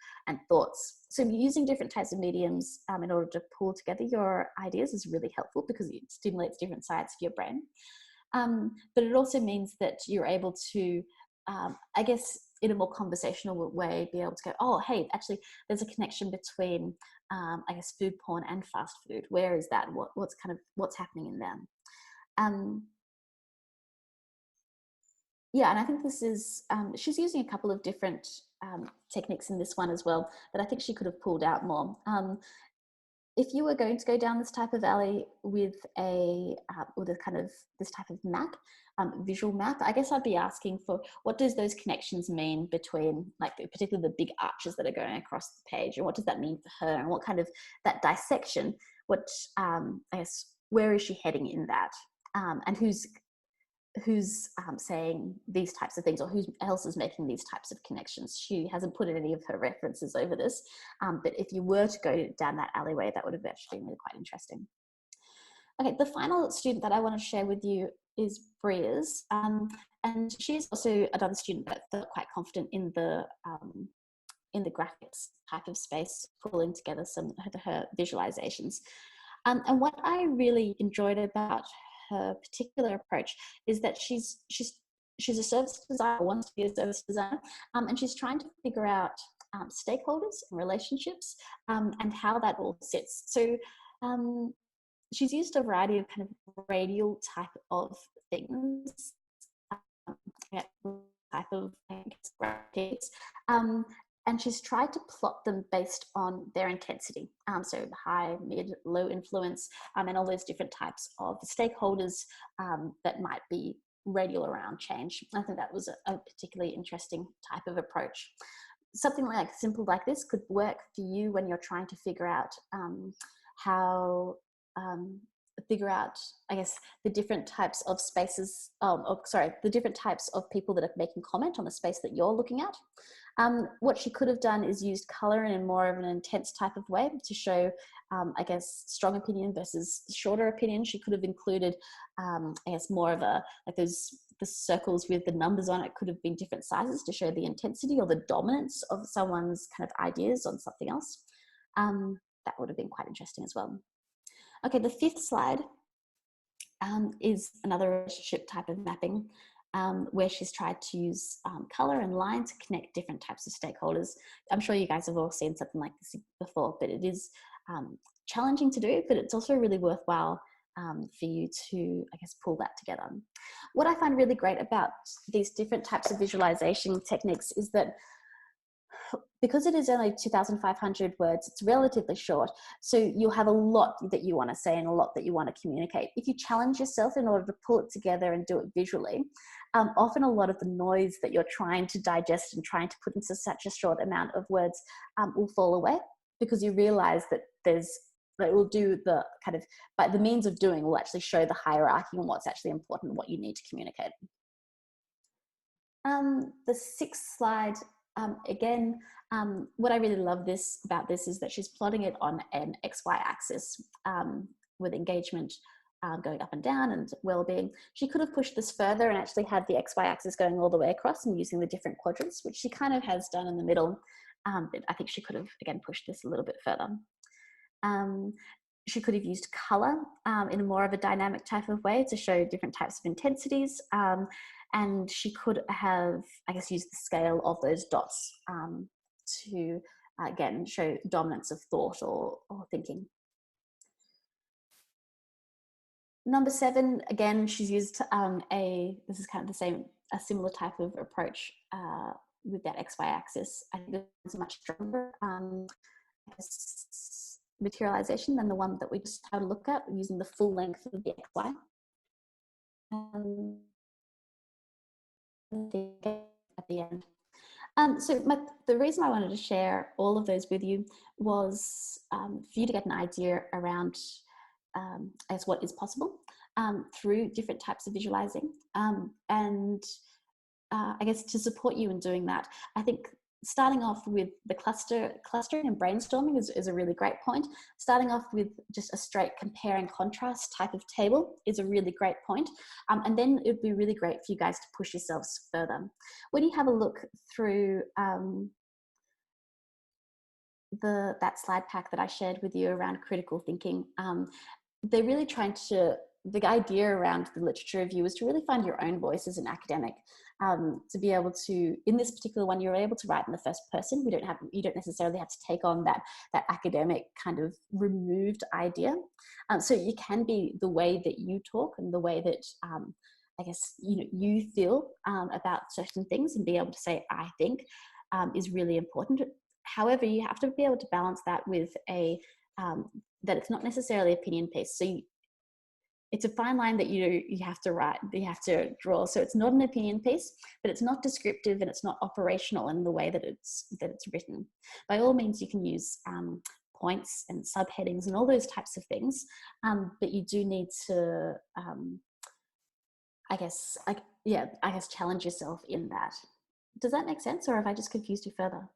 thoughts. So using different types of mediums in order to pull together your ideas is really helpful because it stimulates different sides of your brain. But it also means that you're able to, I guess, in a more conversational way, be able to go, oh, hey, actually, there's a connection between, I guess, food porn and fast food. Where is that? What's happening in them? Yeah, and I think this is, she's using a couple of different techniques in this one as well that I think she could have pulled out more. If you were going to go down this type of alley with kind of this type of map, visual map, I guess I'd be asking for what does those connections mean between, like, particularly the big arches that are going across the page, and what does that mean for her, and what kind of that dissection, what I guess, where is she heading in that, and who's saying these types of things, or who else is making these types of connections. She hasn't put any of her references over this, but if you were to go down that alleyway, that would have actually been really quite interesting. Okay, the final student that I want to share with you is Bria's, and she's also another student that felt quite confident in the graphics type of space, pulling together some of her visualizations. And what I really enjoyed about her particular approach is that she's a service designer, wants to be a service designer, and she's trying to figure out stakeholders and relationships, and how that all sits. So she's used a variety of kind of radial type of things, type of, I guess, graphics, and she's tried to plot them based on their intensity. So high, mid, low influence, and all those different types of stakeholders that might be radial around change. I think that was a particularly interesting type of approach. Something like simple like this could work for you when you're trying to figure out I guess, the different types of spaces, the different types of people that are making comment on the space that you're looking at. What she could have done is used color in more of an intense type of way to show, I guess, strong opinion versus shorter opinion. She could have included, I guess, more of the circles with the numbers on it could have been different sizes to show the intensity or the dominance of someone's kind of ideas on something else. That would have been quite interesting as well. Okay, the fifth slide is another relationship type of mapping, where she's tried to use color and line to connect different types of stakeholders. I'm sure you guys have all seen something like this before, but it is challenging to do, but it's also really worthwhile for you to, I guess, pull that together. What I find really great about these different types of visualization techniques is that because it is only 2,500 words, it's relatively short. So you'll have a lot that you want to say and a lot that you want to communicate. If you challenge yourself in order to pull it together and do it visually, often a lot of the noise that you're trying to digest and trying to put into such a short amount of words will fall away, because you realize that it will do the kind of, but the means of doing will actually show the hierarchy and what's actually important and what you need to communicate. The sixth slide, again, what I really love about this is that she's plotting it on an XY axis with engagement going up and down and well-being. She could have pushed this further and actually had the XY axis going all the way across and using the different quadrants, which she kind of has done in the middle. But I think she could have, again, pushed this a little bit further. she could have used color in a more of a dynamic type of way to show different types of intensities. And she could have, I guess, used the scale of those dots to, again, show dominance of thought or thinking. Number 7, again, she's used this is kind of the same, a similar type of approach with that XY axis. I think it's much stronger materialization than the one that we just had a look at, using the full length of the XY. At the end. So the reason I wanted to share all of those with you was for you to get an idea around as what is possible through different types of visualizing. And I guess to support you in doing that, I think starting off with the clustering and brainstorming is a really great point. Starting off with just a straight compare and contrast type of table is a really great point. And then it would be really great for you guys to push yourselves further. When you have a look through that slide pack that I shared with you around critical thinking, they're really trying to, the idea around the literature review is to really find your own voice as an academic, to be able to, in this particular one, you're able to write in the first person. You don't necessarily have to take on that academic kind of removed idea. So you can be the way that you talk and the way that, I guess, you feel about certain things, and be able to say, I think, is really important. However, you have to be able to balance that with that it's not necessarily an opinion piece. So it's a fine line that you have to write, you have to draw. So it's not an opinion piece, but it's not descriptive and it's not operational in the way that it's written. By all means, you can use points and subheadings and all those types of things, but you do need to, I guess, challenge yourself in that. Does that make sense, or have I just confused you further?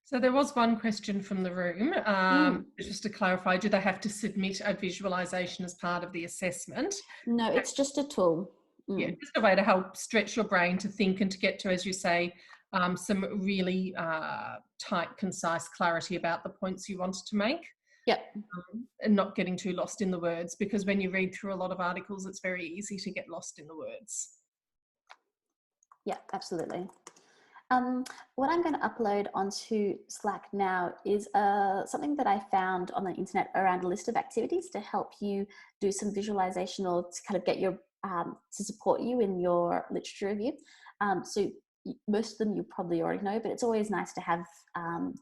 So there was one question from the room, just to clarify, do they have to submit a visualisation as part of the assessment? No, it's just a tool. Yeah, just a way to help stretch your brain to think and to get to, as you say, some really tight, concise clarity about the points you wanted to make. Yep. And not getting too lost in the words, because when you read through a lot of articles, it's very easy to get lost in the words. Yeah, absolutely. What I'm going to upload onto Slack now is something that I found on the internet around a list of activities to help you do some visualization, or to kind of get your to support you in your literature review. So most of them you probably already know, but it's always nice to have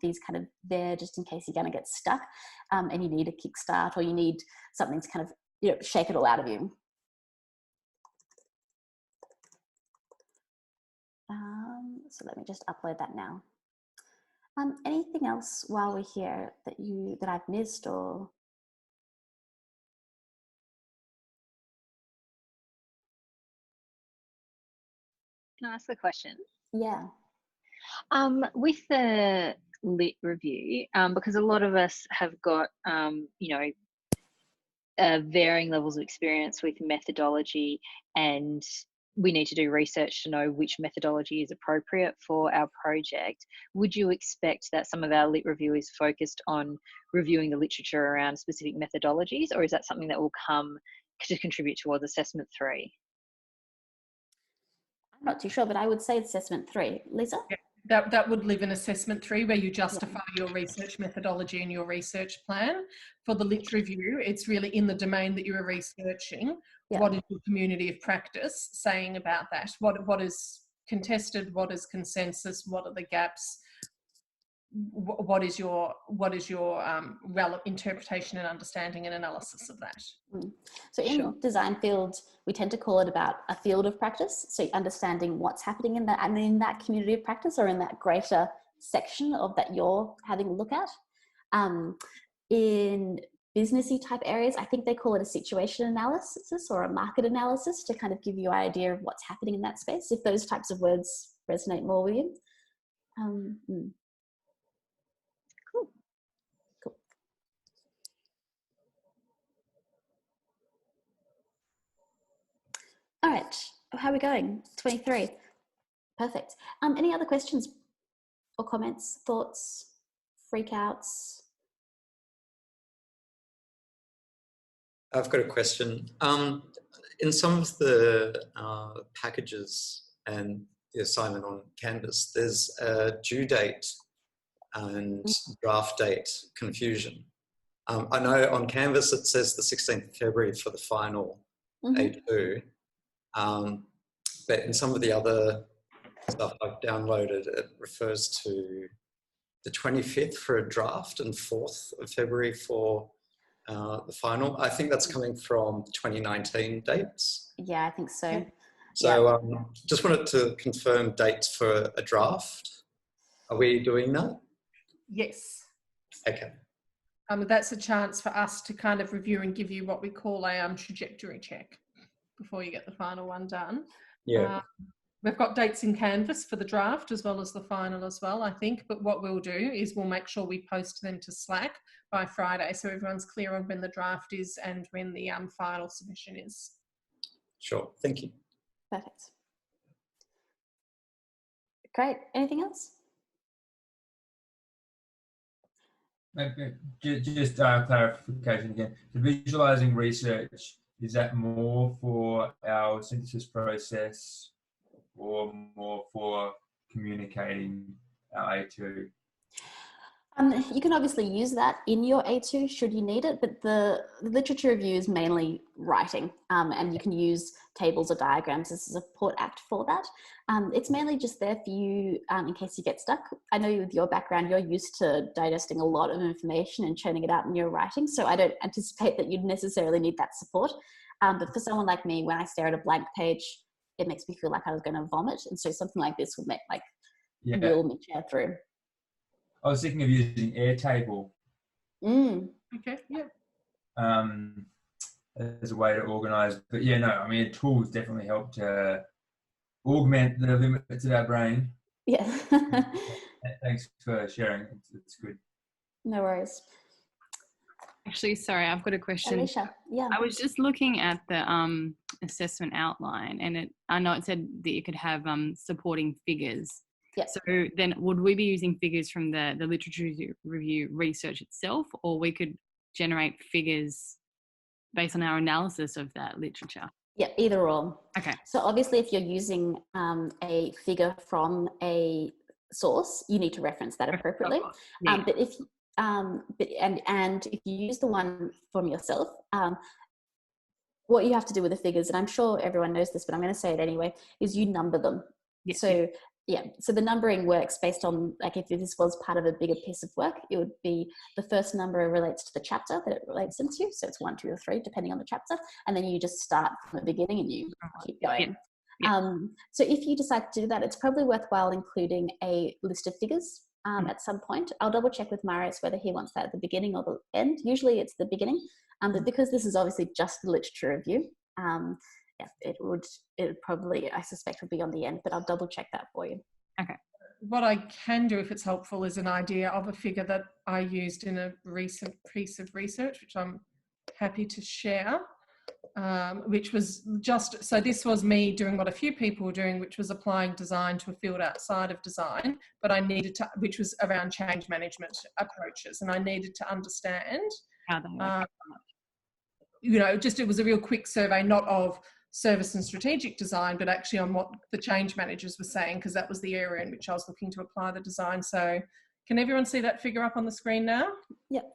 these kind of there just in case you're going to get stuck and you need a kickstart, or you need something to kind of shake it all out of you. So let me just upload that now. Anything else while we're here that I've missed, or? Can I ask a question? Yeah. With the lit review, because a lot of us have got, varying levels of experience with methodology, and we need to do research to know which methodology is appropriate for our project. Would you expect that some of our lit review is focused on reviewing the literature around specific methodologies, or is that something that will come to contribute towards assessment 3? I'm not too sure, but I would say assessment 3. Lisa? Yeah, that would live in assessment 3, where you justify your research methodology and your research plan. For the lit review, it's really in the domain that you are researching. Yeah. What is your community of practice saying about that? What is contested? What is consensus? What are the gaps? What is your relevant interpretation and understanding and analysis of that? So in design fields, we tend to call it about a field of practice. So understanding what's happening in that, and in that community of practice, or in that greater section of that you're having a look at. In businessy type areas, I think they call it a situation analysis or a market analysis, to kind of give you an idea of what's happening in that space, if those types of words resonate more with you. Cool. All right, how are we going? 23. Perfect. Any other questions or comments, thoughts, freakouts? I've got a question. In some of the packages and the assignment on Canvas, there's a due date and draft date confusion. I know on Canvas it says the 16th of February for the final A2, but in some of the other stuff I've downloaded, it refers to the 25th for a draft and 4th of February for the final. I think that's coming from 2019 dates. Yeah, I think so. So just wanted to confirm dates for a draft. Are we doing that? Yes. Okay. That's a chance for us to kind of review and give you what we call a trajectory check before you get the final one done. Yeah. We've got dates in Canvas for the draft as well as the final as well, I think. But what we'll do is we'll make sure we post them to Slack by Friday so everyone's clear on when the draft is and when the final submission is. Sure. Thank you. Perfect. Great. Anything else? Just clarification again. The visualizing research, is that more for our synthesis process or more for communicating our A2? You can obviously use that in your A2 should you need it, but the literature review is mainly writing, and you can use tables or diagrams as a support act for that. It's mainly just there for you in case you get stuck. I know with your background, you're used to digesting a lot of information and churning it out in your writing, so I don't anticipate that you'd necessarily need that support. But for someone like me, when I stare at a blank page, it makes me feel like I was going to vomit, and so something like this would make will me chair through. I was thinking of using Airtable. Okay, yeah. As a way to organise. But yeah, no, I mean, tools definitely help to augment the limits of our brain. Yeah. Thanks for sharing. It's good. No worries. Actually, sorry, I've got a question. Alicia, yeah. I was just looking at the assessment outline, and I know it said that you could have supporting figures. Yeah. So then would we be using figures from the literature review research itself, or we could generate figures based on our analysis of that literature? Yeah, either or. Okay. So obviously if you're using a figure from a source, you need to reference that appropriately. Yeah. But if and if you use the one from yourself, what you have to do with the figures, and I'm sure everyone knows this, but I'm going to say it anyway, is you number them. Yes. So yeah, so the numbering works based on, like, if this was part of a bigger piece of work, it would be the first number relates to the chapter that it relates into. So it's 1, 2, or 3, depending on the chapter. And then you just start from the beginning and you keep going. Yeah. So if you decide to do that, it's probably worthwhile including a list of figures at some point. I'll double check with Marius whether he wants that at the beginning or the end. Usually it's the beginning, but because this is obviously just the literature review, it would probably, I suspect, would be on the end, but I'll double check that for you. Okay. What I can do, if it's helpful, is an idea of a figure that I used in a recent piece of research, which I'm happy to share, which was just, so this was me doing what a few people were doing, which was applying design to a field outside of design, but I needed to, which was around change management approaches, and I needed to understand how they work. It was a real quick survey, not of service and strategic design, but actually on what the change managers were saying, because that was the area in which I was looking to apply the design. So can everyone see that figure up on the screen now? Yep.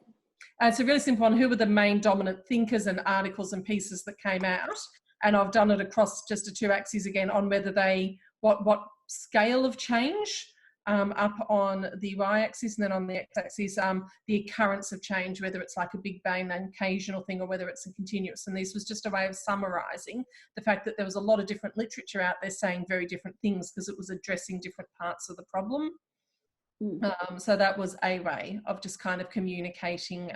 It's a really simple one. Who were the main dominant thinkers and articles and pieces that came out? And I've done it across just the 2 axes again on whether what scale of change, up on the y-axis, and then on the x-axis, the occurrence of change, whether it's like a big bang, an occasional thing, or whether it's a continuous. And this was just a way of summarising the fact that there was a lot of different literature out there saying very different things because it was addressing different parts of the problem. So that was a way of just kind of communicating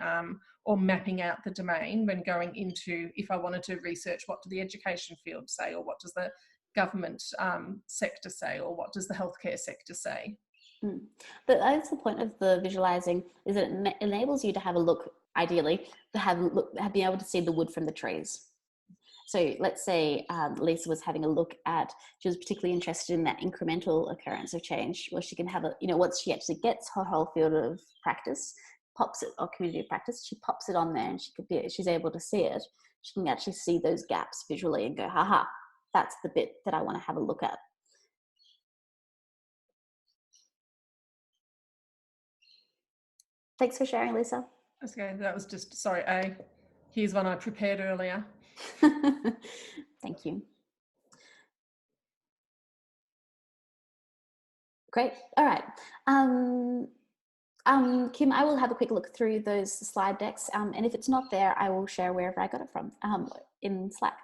or mapping out the domain when going into, if I wanted to research, what do the education field say, or what does the government sector say, or what does the healthcare sector say? But that's the point of the visualizing, is that it enables you to have a look, ideally, to have been able to see the wood from the trees. So let's say Lisa was having a look at, she was particularly interested in that incremental occurrence of change, where she can have once she actually gets her whole field of practice, pops it, or community of practice, she pops it on there, and she's able to see it. She can actually see those gaps visually and go, haha, that's the bit that I want to have a look at. Thanks for sharing, Lisa. Okay, that was just, sorry, here's one I prepared earlier. Thank you. Great. All right. Kim, I will have a quick look through those slide decks, and if it's not there, I will share wherever I got it from in Slack.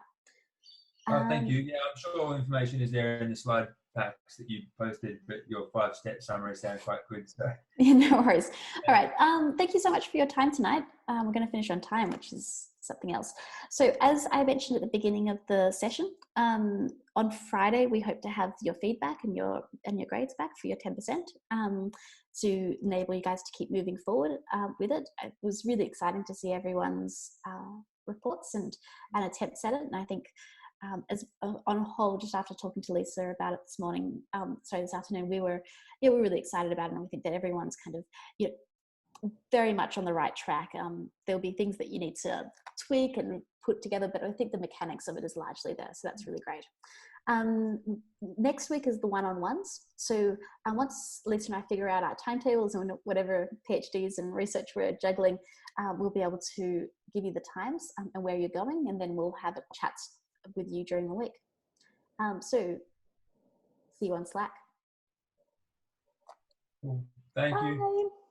Thank you. Yeah, I'm sure all information is there in the slide packs that you posted, but your 5-step summary sounds quite good. So. Yeah, no worries. All right. Thank you so much for your time tonight. We're going to finish on time, which is something else. So as I mentioned at the beginning of the session, on Friday, we hope to have your feedback and your grades back for your 10%, to enable you guys to keep moving forward with it. It was really exciting to see everyone's reports and attempts at it. And I think as on a whole, just after talking to Lisa about it this afternoon, we were really excited about it, and we think that everyone's kind of very much on the right track. There'll be things that you need to tweak and put together, but I think the mechanics of it is largely there, so that's really great. Next week is the one-on-ones. So once Lisa and I figure out our timetables and whatever PhDs and research we're juggling, we'll be able to give you the times and where you're going, and then we'll have a chat with you during the week. So see you on Slack. Thank you. Bye.